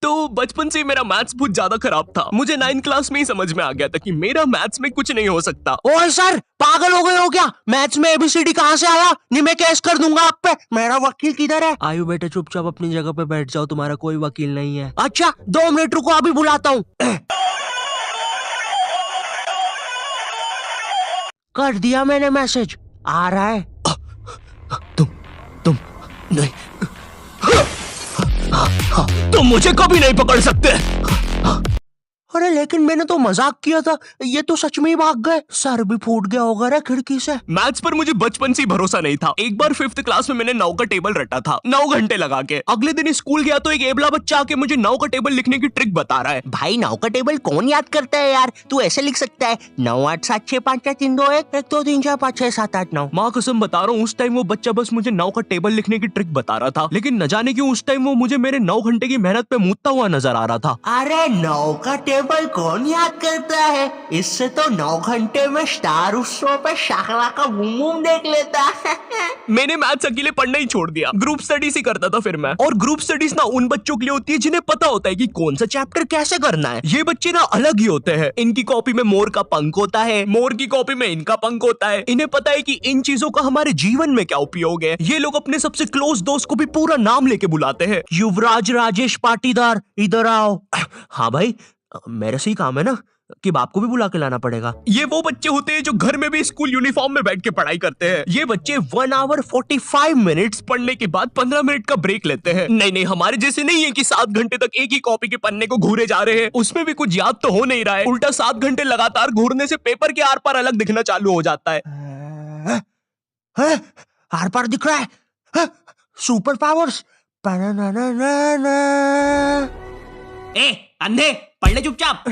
तो बचपन से मेरा मैथ्स बहुत ज्यादा खराब था। मुझे 9th क्लास में ही समझ में आ गया था कि मेरा मैथ्स में कुछ नहीं हो सकता। ओए सर, पागल हो गए हो क्या? मैथ्स में एबीसीडी कहाँ से आया? नहीं, मैं केस कर दूंगा आप पे। मेरा वकील किधर है? आयु बेटे चुपचाप अपनी जगह पे बैठ जाओ, तुम्हारा कोई वकील नहीं है। अच्छा 2 मिनट रुको, अभी बुलाता हूँ। कर दिया मैंने मैसेज, आ रहा है। तुम नहीं, तुम मुझे कभी नहीं पकड़ सकते। अरे लेकिन मैंने तो मजाक किया था, ये तो सच में ही भाग गए। सर भी फूट गया होगा रे खिड़की से। मैथ्स पर मुझे बचपन से ही भरोसा नहीं था। एक बार 5th क्लास में मैंने 9 का टेबल रटा था, 9 घंटे लगा के। अगले दिन स्कूल गया तो एक एबला बच्चा आके मुझे 9 का टेबल लिखने की ट्रिक बता रहा है। भाई 9 का टेबल कौन याद करता है यार? तू ऐसे लिख सकता है 9 8 7 6 5 4 3 2 1 1 2 3 4 5 6 7 8 9। माँ कसम बता रहा हूँ, उस टाइम वो बच्चा बस मुझे 9 का टेबल लिखने की ट्रिक बता रहा था, लेकिन न जाने क्यों उस टाइम वो मुझे मेरे 9 घंटे की मेहनत पे मूतता हुआ नजर आ रहा था। अरे 9 का टेबल कौन याद करता है? इससे तो 9 घंटे में स्टार उत्सव पे शाकरा का बूम बूम देख लेता। मैंने मैथ्स अकेले पढ़ना ही छोड़ दिया, ग्रुप स्टडीज ही करता था फिर मैं। और ग्रुप स्टडीज ना उन बच्चों के लिए होती है जिन्हें पता होता है कि कौन सा चैप्टर कैसे करना है। ये बच्चे ना अलग ही होते हैं। इनकी कॉपी में मोर का पंख होता है, मोर की कॉपी में इनका पंख होता है। इन्हें पता है कि इन चीजों का हमारे जीवन में क्या उपयोग है। ये लोग अपने सबसे क्लोज दोस्त को भी पूरा नाम लेके बुलाते हैं। युवराज राजेश पाटीदार, इधर आओ। हाँ भाई, मेरे से ही काम है ना कि बाप को भी बुला के लाना पड़ेगा। ये वो बच्चे होते हैं जो घर में भी स्कूल यूनिफॉर्म में बैठ के पढ़ाई करते हैं। ये बच्चे 1 आवर 45 मिनट्स पढ़ने के बाद 15 मिनट का ब्रेक लेते हैं। नहीं, हमारे जैसे नहीं है कि 7 घंटे तक एक ही कॉपी के पन्ने को घूरे जा रहे हैं। उसमें भी कुछ याद तो हो नहीं रहा है। उल्टा 7 घंटे लगातार घूरने से पेपर के आर पार अलग दिखना चालू हो जाता है। आर पार दिख रहा है। Super powers. ए अंधे, पढ़ ले चुपचाप।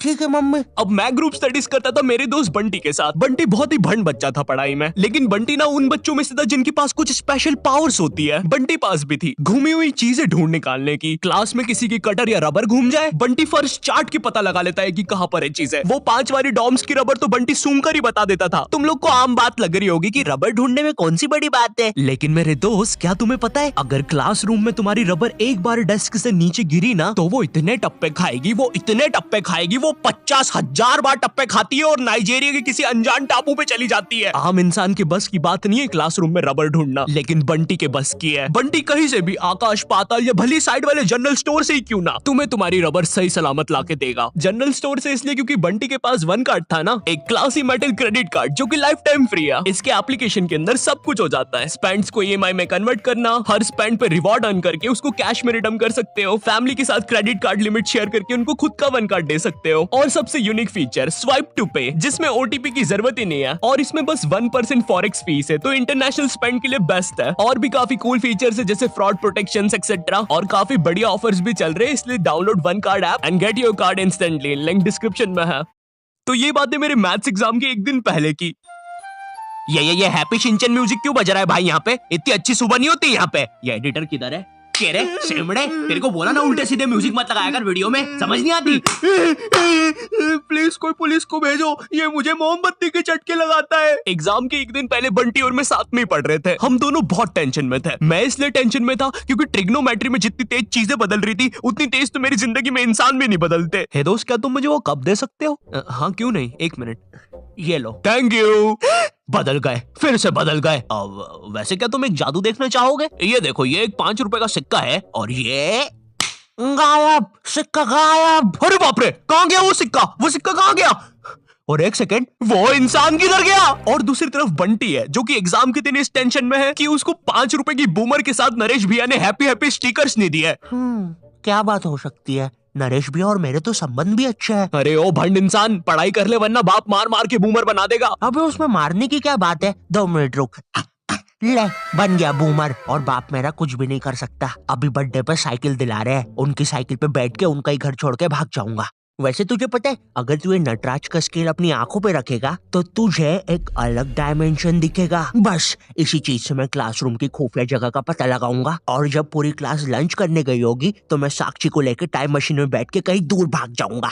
ठीक है मम्मी। अब मैं ग्रुप स्टडीज करता था मेरे दोस्त बंटी के साथ। बंटी बहुत ही भंड बच्चा था पढ़ाई में, लेकिन बंटी ना उन बच्चों में से था जिनके पास कुछ स्पेशल पावर्स होती है। बंटी पास भी थी घूमी हुई चीजें ढूंढ निकालने की। क्लास में किसी की कटर या रबर घूम जाए, बंटी फर्स्ट चार्ट की पता लगा लेता है कि कहाँ पर है चीजें। वो 5 वाली डॉम्स की रबर तो बंटी सूंघ कर ही बता देता था। तुम लोग को आम बात लग रही होगी कि रबर ढूंढने में कौन सी बड़ी बात है, लेकिन मेरे दोस्त क्या तुम्हें पता है, अगर क्लासरूम में तुम्हारी रबर एक बार डेस्क से नीचे गिरी ना तो वो इतने टप्पे खाएगी, वो इतने टप्पे खाएगी, वो 50,000 बार टप्पे खाती है और नाइजीरिया के किसी अनजान टापू पे चली जाती है। आम इंसान के बस की बात नहीं है क्लासरूम में रबर ढूंढना, लेकिन बंटी के बस की है। बंटी कहीं से भी आकाश पाताल या भली साइड वाले जनरल स्टोर से ही क्यों ना तुम्हें तुम्हारी रबर सही सलामत लाके देगा। जनरल स्टोर से इसलिए क्योंकि बंटी के पास 1 कार्ड था ना, एक क्लासी मेटल क्रेडिट कार्ड जो कि लाइफ टाइम फ्री है। इसके एप्लीकेशन के अंदर सब कुछ हो जाता है। स्पेंड्स को ईएमआई में कन्वर्ट करना, हर स्पेंड पे रिवॉर्ड अर्न करके उसको कैश में रिडीम कर सकते हो, फैमिली के साथ क्रेडिट कार्ड लिमिट शेयर करके उनको खुद का 1 कार्ड दे सकते हो, और सबसे यूनिक फीचर स्वाइप टू पे, जिसमें ओटीपी की जरूरत ही नहीं है और इसमें बस 1% फॉरेक्स फीस है, तो इंटरनेशनल स्पेंड के लिए बेस्ट है। और भी काफी कूल फीचर्स है जैसे फ्रॉड प्रोटेक्शन एक्सेट्रा, और काफी बढ़िया ऑफर्स भी चल रहे हैं, इसलिए download 1 card app and get your card instantly. Link description में है। तो ये बातें मेरे मैथ्स एग्जाम के 1 दिन पहले की। ये हैप्पी शिनचैन म्यूजिक क्यों बज रहा है भाई यहाँ पे? इतनी अच्छी सुबह नहीं होती यहाँ पे। ये एडिटर किधर है? केरे शेमड़े, तेरे को बोला ना उल्टे सीधे म्यूजिक मत लगाया कर वीडियो में, समझ नहीं आती? प्लीज कोई पुलिस को भेजो, ये मुझे मोमबत्ती के चटके लगाता है। एग्जाम के 1 दिन पहले बंटी और मैं साथ में ही पढ़ रहे थे। हम दोनों बहुत टेंशन में थे। मैं इसलिए टेंशन में था क्योंकि ट्रिग्नोमेट्री में जितनी तेज चीजें बदल रही थी उतनी तेज तो मेरी जिंदगी में इंसान भी नहीं बदलते। हे दोस्त, क्या तुम मुझे वो कप दे सकते हो? हाँ क्यों नहीं, 1 मिनट, ये लो। Thank you. बदल गए, फिर से बदल गए। अब वैसे क्या तुम एक जादू देखना चाहोगे? ये देखो, ये एक 5 रुपए का सिक्का है और ये गायब, सिक्का गायब। अरे बाप रे, कहाँ गया वो सिक्का? वो सिक्का कहाँ गया? और 1 सेकेंड, वो इंसान किधर गया? और दूसरी तरफ बंटी है जो कि एग्जाम के दिन इस टेंशन में है कि उसको 5 रुपए की बूमर के साथ नरेश भैया ने हैप्पी हैप्पी स्टिकर्स नहीं दिए। क्या बात हो सकती है? नरेश भैया और मेरे तो संबंध भी अच्छे हैं। अरे ओ भंड इंसान, पढ़ाई कर ले वरना बाप मार मार के बूमर बना देगा। अबे उसमें मारने की क्या बात है? 2 मिनट रुक। ले, बन गया बूमर, और बाप मेरा कुछ भी नहीं कर सकता। अभी बर्थडे पे साइकिल दिला रहे हैं, उनकी साइकिल पे बैठ के उनका ही घर छोड़ के भाग जाऊंगा। वैसे तुझे पता है, अगर तू ये नटराज का स्केल अपनी आंखों पे रखेगा तो तुझे एक अलग डायमेंशन दिखेगा। बस इसी चीज से मैं क्लासरूम की खुफिया जगह का पता लगाऊंगा, और जब पूरी क्लास लंच करने गई होगी तो मैं साक्षी को लेकर टाइम मशीन में बैठ के कहीं दूर भाग जाऊंगा।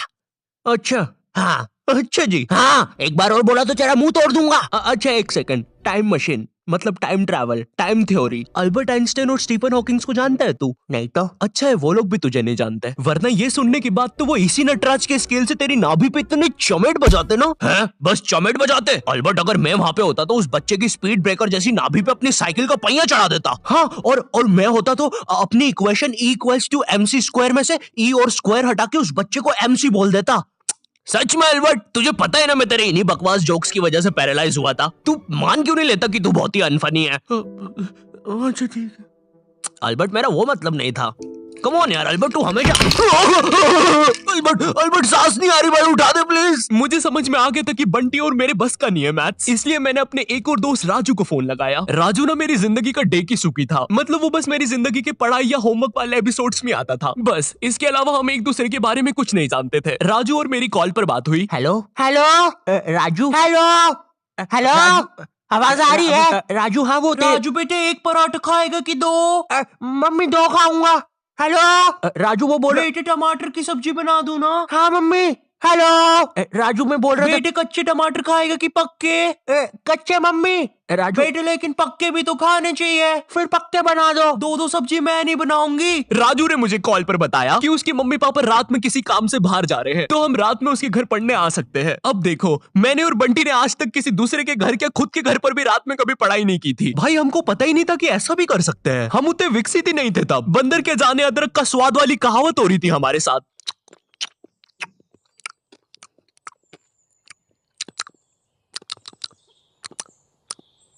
अच्छा हाँ अच्छा जी, हाँ, एक बार और बोला तो तेरा मुंह तोड़ दूंगा। अच्छा 1 सेकंड, टाइम मशीन मतलब time travel, time theory. Albert Einstein और स्टीफन हॉकिंग्स को जानता है तू? नहीं तो। अच्छा है वो लोग भी तुझे नहीं जानते, वरना ये सुनने के बाद तो वो इसी नटराज के स्केल से तेरी नाभि पे इतने चमेट बजाते ना। हैं? बस चमेट बजाते? अल्बर्ट अगर मैं वहां पे होता तो उस बच्चे की स्पीड ब्रेकर जैसी नाभि पे अपनी साइकिल का पहिया चढ़ा देता। हाँ, और मैं होता तो अपनी equation E equals to MC square में से E और स्क्वायर हटा के उस बच्चे को MC बोल देता। सच में अल्बर्ट, तुझे पता है ना मैं तेरे इन्हीं बकवास जोक्स की वजह से पैरालाइज हुआ था। तू मान क्यों नहीं लेता कि तू बहुत ही अनफनी है? अच्छा ठीक है। अल्बर्ट मेरा वो मतलब नहीं था। कम ऑन यार अल्बर्ट, तू हमेशा अल्बर्ट सांस नहीं आ रही भाई, उठा दे प्लीज। मुझे समझ में आ गया था कि बंटी और मेरे बस का नहीं है मैथ्स, इसलिए मैंने अपने एक और दोस्त राजू को फोन लगाया। राजू ना मेरी जिंदगी का डेकी सुकी था, मतलब वो बस मेरी जिंदगी के पढ़ाई या होमवर्क वाले एपिसोड्स में आता था, बस इसके अलावा हम एक दूसरे के बारे में कुछ नहीं जानते थे। राजू और मेरी कॉल पर बात हुई। Hello hello Raju, hello hello, आवाज आ रही है? राजू, हाँ वो राजू बेटे एक पराठा खाएगा कि दो? मम्मी 2 खाऊंगा। हेलो राजू, वो बोल बेटे टमाटर की सब्जी बना दूं ना? हाँ मम्मी। हेलो राजू, मैं बोल रहा था बेटे कच्चे टमाटर खाएगा कि पक्के? कच्चे मम्मी। राजू बेटे लेकिन पक्के भी तो खाने चाहिए। फिर पक्के बना दो। दो सब्जी मैं नहीं बनाऊंगी। राजू ने मुझे कॉल पर बताया कि उसकी मम्मी पापा रात में किसी काम से बाहर जा रहे हैं, तो हम रात में उसके घर पढ़ने आ सकते हैं। अब देखो, मैंने और बंटी ने आज तक किसी दूसरे के घर क्या खुद के घर पर भी रात में कभी पढ़ाई नहीं की थी। भाई हमको पता ही नहीं था कि ऐसा भी कर सकते हैं, हम उतने विकसित ही नहीं थे तब। बंदर के जाने अदरक का स्वाद वाली कहावत हो रही थी हमारे साथ।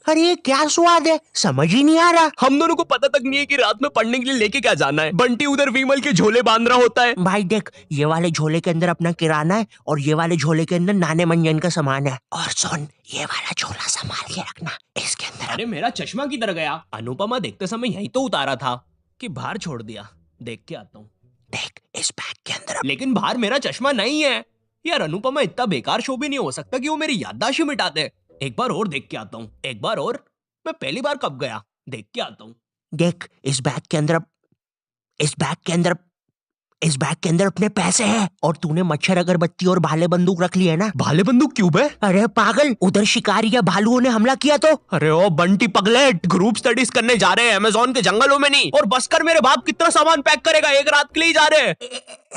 अरे ये क्या स्वाद है, समझ ही नहीं आ रहा। हम दोनों को पता तक नहीं है कि रात में पढ़ने के लिए लेके क्या जाना है। बंटी उधर विमल के झोले बांध रहा होता है। भाई देख, ये वाले झोले के अंदर अपना किराना है और ये वाले झोले के अंदर नाने मंजन का सामान है। और सुन, ये वाला झोला संभाल के रखना, इसके अंदर। अरे मेरा चश्मा किधर गया? अनुपमा देखते समय यही तो उतारा था कि बाहर छोड़ दिया। देख के आता हूँ। देख, इस बैग के अंदर। लेकिन बाहर मेरा चश्मा नहीं है यार। अनुपमा इतना बेकार शो भी नहीं हो सकता कि वो मेरी याददाश्त ही मिटा दे। एक बार और देख के आता हूँ, एक बार और। मैं पहली बार कब गया? देख के आता हूँ। देख, इस बैग के अंदर अपने पैसे हैं। और तूने मच्छर अगरबत्ती और भाले बंदूक रख ली है ना? भाले बंदूक क्यों है? अरे पागल, उधर शिकारी या भालुओं ने हमला किया तो। अरे ओ बंटी पगलेट, ग्रुप स्टडीज करने जा रहे हैं अमेज़न के जंगलों में नहीं। और बस कर, मेरे बाप कितना सामान पैक करेगा? एक रात के लिए जा रहे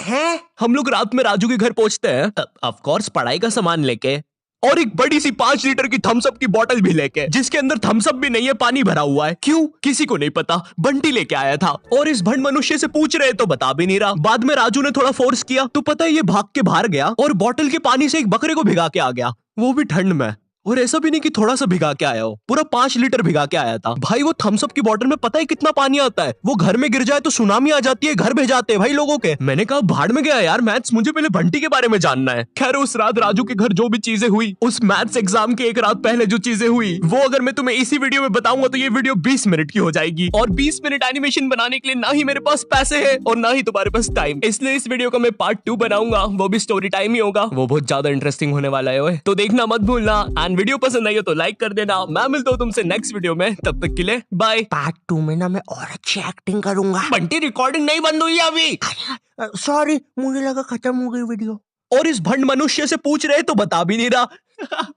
हैं? हम लोग रात में राजू के घर पहुंचते हैं, ऑफ कोर्स पढ़ाई का सामान लेके, और एक बड़ी सी 5 लीटर की थम्स अप की बोतल भी लेके, जिसके अंदर थम्स अप भी नहीं है, पानी भरा हुआ है। क्यों? किसी को नहीं पता, बंटी लेके आया था। और इस भंड मनुष्य से पूछ रहे तो बता भी नहीं रहा। बाद में राजू ने थोड़ा फोर्स किया तो पता है ये भाग के बाहर गया और बोतल के पानी से एक बकरे को भिगा के आ गया, वो भी ठंड में। और ऐसा भी नहीं कि थोड़ा सा भिगा के आया हो, पूरा 5 लीटर भिगा के आया था। भाई वो थम्स अप की बोतल में पता है कितना पानी आता है? वो घर में गिर जाए तो सुनामी आ जाती है, घर भेजाते हैं भाई लोगों के। मैंने कहा भाड़ में गया यार मैथ्स, मुझे पहले बंटी के बारे में जानना है। खैर उस रात राजू के घर जो भी चीजें हुई, उस मैथ्स एग्जाम के एक रात पहले जो चीजें हुई, वो अगर मैं तुम्हें इसी वीडियो में बताऊंगा तो ये वीडियो 20 मिनट की हो जाएगी। और 20 मिनट एनिमेशन बनाने के लिए ना ही मेरे पास पैसे है और ना ही तुम्हारे पास टाइम, इसलिए इस वीडियो का मैं पार्ट 2 बनाऊंगा, वो भी स्टोरी टाइम ही होगा। वो बहुत ज्यादा इंटरेस्टिंग होने वाला है, तो देखना मत भूलना। एंड वीडियो पसंद आई हो तो लाइक कर देना। मैं मिलता हूँ तुमसे नेक्स्ट वीडियो में, तब तक के लिए बाय। पार्ट 2 में ना मैं और अच्छी एक्टिंग करूंगा। बंटी रिकॉर्डिंग नहीं बंद हुई अभी। सॉरी, मुझे लगा खत्म हो गई वीडियो। और इस भंड मनुष्य से पूछ रहे तो बता भी नहीं रहा।